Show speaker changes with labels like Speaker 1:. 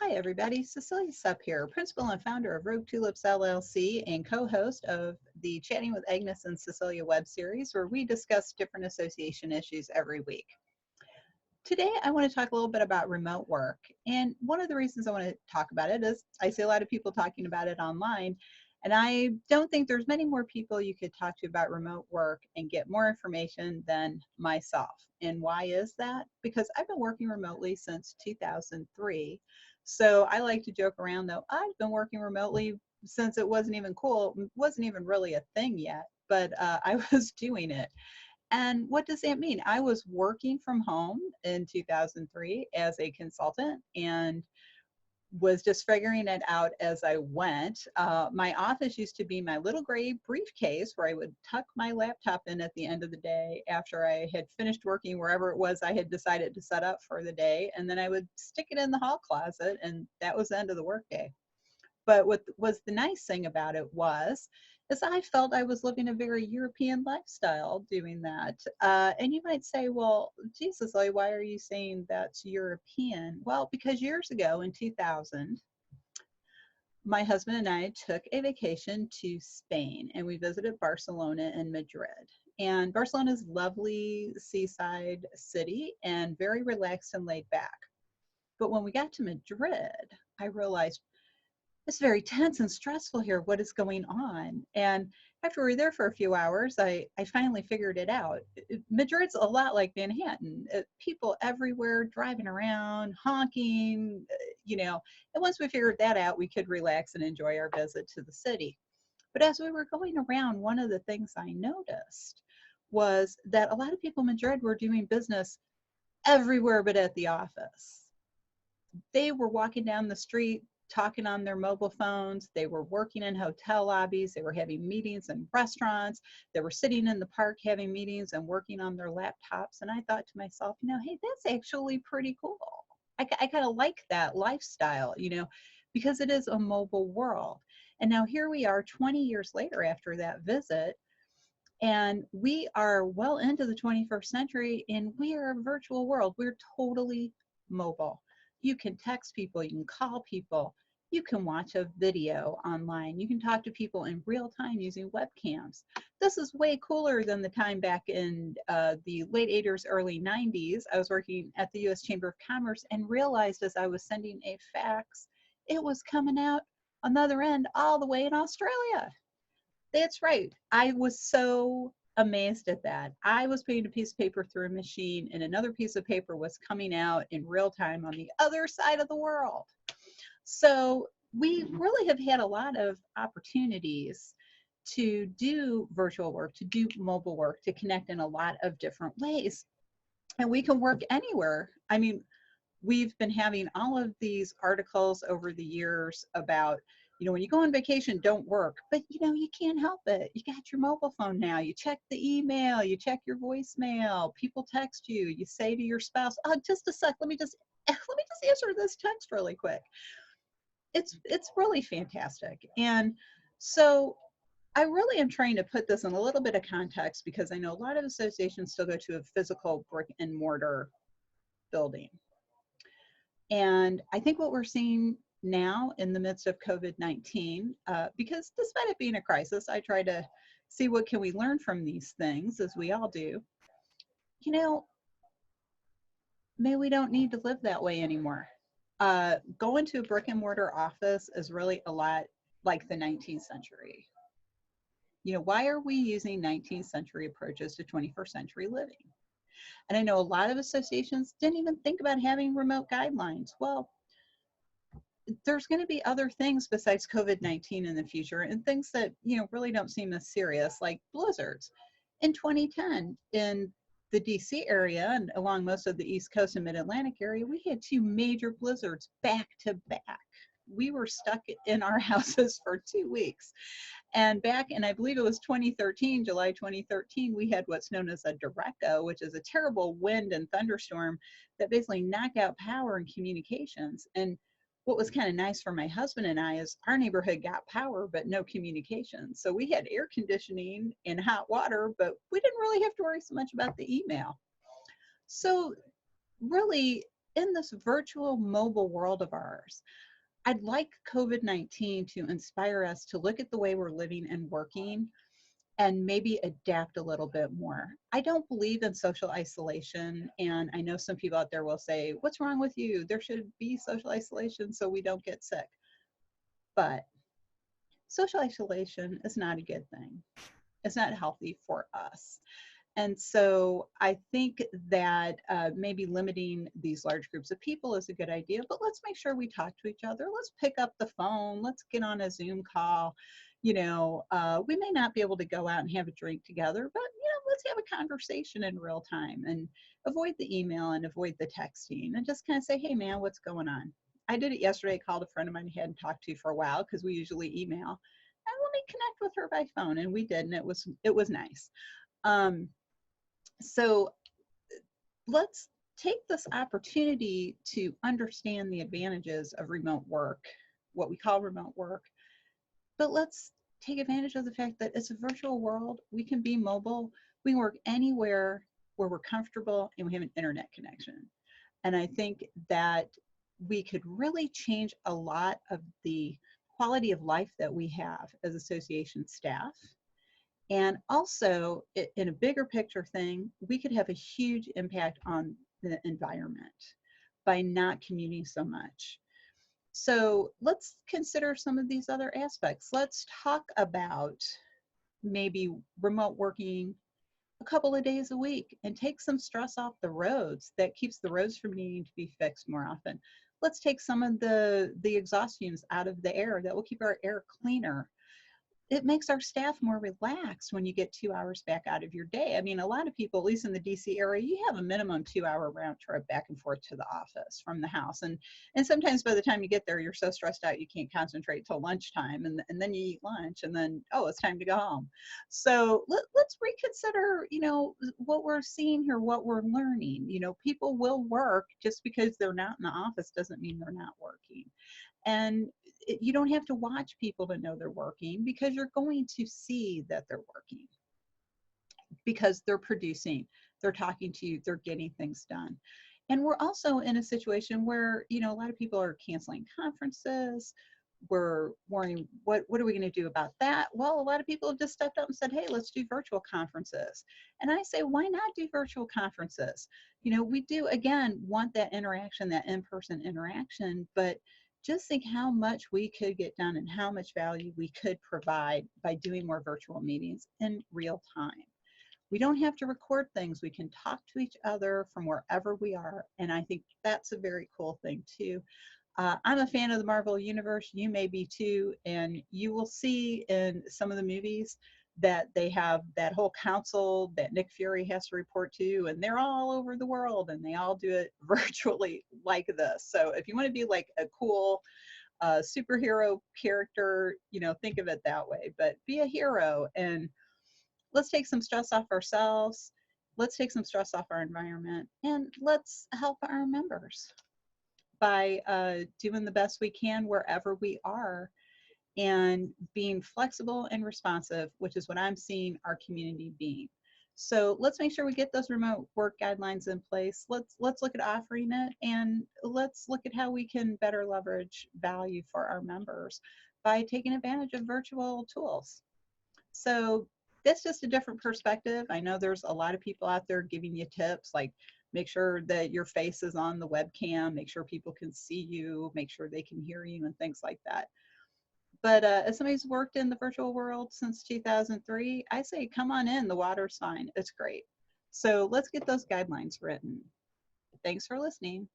Speaker 1: Hi, everybody. Cecilia Sepp here, principal and founder of Rogue Tulips LLC and co-host of the Chatting with Agnes and Cecilia web series, where we discuss different association issues every week. Today, I want to talk a little bit about remote work. And one of the reasons I want to talk about it is I see a lot of people talking about it online. And I don't think there's many more people you could talk to about remote work and get more information than myself. And why is that? Because I've been working remotely since 2003. So I like to joke around though, I've been working remotely since it wasn't even cool, wasn't even really a thing yet, but I was doing it. And what does that mean? I was working from home in 2003 as a consultant and was just figuring it out as I went. My office used to be my little gray briefcase where I would tuck my laptop in at the end of the day after I had finished working wherever it was I had decided to set up for the day. And then I would stick it in the hall closet, and that was the end of the workday. But what was the nice thing about it was, is I felt I was living a very European lifestyle doing that. And you might say, well, Jesus, like, why are you saying that's European? Well, because years ago in 2000, my husband and I took a vacation to Spain and we visited Barcelona and Madrid. And Barcelona is a lovely seaside city and very relaxed and laid back. But when we got to Madrid, I realized it's very tense and stressful here. What is going on? And after we were there for a few hours, I finally figured it out. Madrid's a lot like Manhattan. People everywhere driving around, honking, And once we figured that out, we could relax and enjoy our visit to the city. But as we were going around, one of the things I noticed was that a lot of people in Madrid were doing business everywhere but at the office. They were walking down the street talking on their mobile phones. They were working in hotel lobbies. They were having meetings in restaurants. They were sitting in the park having meetings and working on their laptops. And I thought to myself, hey, that's actually pretty cool. I kind of like that lifestyle, because it is a mobile world. And now here we are 20 years later after that visit, and we are well into the 21st century, and we are a virtual world. We're totally mobile. You can text people, you can call people, you can watch a video online, you can talk to people in real time using webcams. This is way cooler than the time back in the late 80s, early 90s. I was working at the U.S. Chamber of Commerce and realized as I was sending a fax, it was coming out on the other end all the way in Australia. That's right. I was so amazed at that. I was putting a piece of paper through a machine and another piece of paper was coming out in real time on the other side of the world. So we really have had a lot of opportunities to do virtual work, to do mobile work, to connect in a lot of different ways. And we can work anywhere. I mean, we've been having all of these articles over the years about, when you go on vacation, don't work, but you can't help it. You got your mobile phone now. You check the email, you check your voicemail, people text you, you say to your spouse, oh, just a sec, let me just answer this text really quick. It's really fantastic. And so I really am trying to put this in a little bit of context because I know a lot of associations still go to a physical brick and mortar building. And I think what we're seeing now in the midst of COVID-19, because despite it being a crisis, I try to see what can we learn from these things, as we all do. Maybe we don't need to live that way anymore. Going to a brick and mortar office is really a lot like the 19th century. Why are we using 19th century approaches to 21st century living? And I know a lot of associations didn't even think about having remote guidelines. Well, there's going to be other things besides COVID-19 in the future, and things that, really don't seem as serious, like blizzards. In 2010, in the DC area and along most of the East Coast and Mid-Atlantic area, we had 2 major blizzards back to back. We were stuck in our houses for 2 weeks. And back in, I believe it was 2013, July 2013, we had what's known as a derecho, which is a terrible wind and thunderstorm that basically knocked out power and communications. And what was kind of nice for my husband and I is our neighborhood got power, but no communication. So we had air conditioning and hot water, but we didn't really have to worry so much about the email. So really, in this virtual mobile world of ours, I'd like COVID-19 to inspire us to look at the way we're living and working and maybe adapt a little bit more. I don't believe in social isolation. And I know some people out there will say, what's wrong with you? There should be social isolation so we don't get sick. But social isolation is not a good thing. It's not healthy for us. And so I think that maybe limiting these large groups of people is a good idea, but let's make sure we talk to each other. Let's pick up the phone. Let's get on a Zoom call. We may not be able to go out and have a drink together, but, let's have a conversation in real time and avoid the email and avoid the texting and just kind of say, hey, man, what's going on? I did it yesterday. I called a friend of mine I hadn't talked to for a while because we usually email. And let me connect with her by phone. And we did, and it was nice. So let's take this opportunity to understand the advantages of remote work, what we call remote work, but let's take advantage of the fact that it's a virtual world. We can be mobile. We can work anywhere where we're comfortable and we have an internet connection. And I think that we could really change a lot of the quality of life that we have as association staff. And also, in a bigger picture thing, we could have a huge impact on the environment by not commuting so much. So let's consider some of these other aspects. Let's talk about maybe remote working a couple of days a week and take some stress off the roads that keeps the roads from needing to be fixed more often. Let's take some of the exhaust fumes out of the air that will keep our air cleaner. It makes our staff more relaxed when you get 2 hours back out of your day. I mean, a lot of people, at least in the DC area, you have a minimum 2-hour round trip back and forth to the office from the house. And sometimes by the time you get there, you're so stressed out you can't concentrate till lunchtime. And then you eat lunch and then, oh, it's time to go home. So let's reconsider, what we're seeing here, what we're learning. People will work. Just because they're not in the office doesn't mean they're not working. And you don't have to watch people to know they're working, because you're going to see that they're working because they're producing, they're talking to you, they're getting things done. And we're also in a situation where, a lot of people are canceling conferences. We're worrying, what are we going to do about that? Well, a lot of people have just stepped up and said, hey, let's do virtual conferences. And I say, why not do virtual conferences? We do, again, want that interaction, that in-person interaction, but just think how much we could get done and how much value we could provide by doing more virtual meetings in real time. We don't have to record things. We can talk to each other from wherever we are. And I think that's a very cool thing too. I'm a fan of the Marvel Universe. You may be too. And you will see in some of the movies that they have that whole council that Nick Fury has to report to, and they're all over the world and they all do it virtually like this. So if you want to be like a cool superhero character, think of it that way, but be a hero and let's take some stress off ourselves. Let's take some stress off our environment, and let's help our members by doing the best we can wherever we are and being flexible and responsive, which is what I'm seeing our community being. So let's make sure we get those remote work guidelines in place. Let's look at offering it, and let's look at how we can better leverage value for our members by taking advantage of virtual tools. So that's just a different perspective. I know there's a lot of people out there giving you tips like make sure that your face is on the webcam, make sure people can see you, make sure they can hear you, and things like that. But as somebody who's worked in the virtual world since 2003, I say, come on in, the water's fine, it's great. So let's get those guidelines written. Thanks for listening.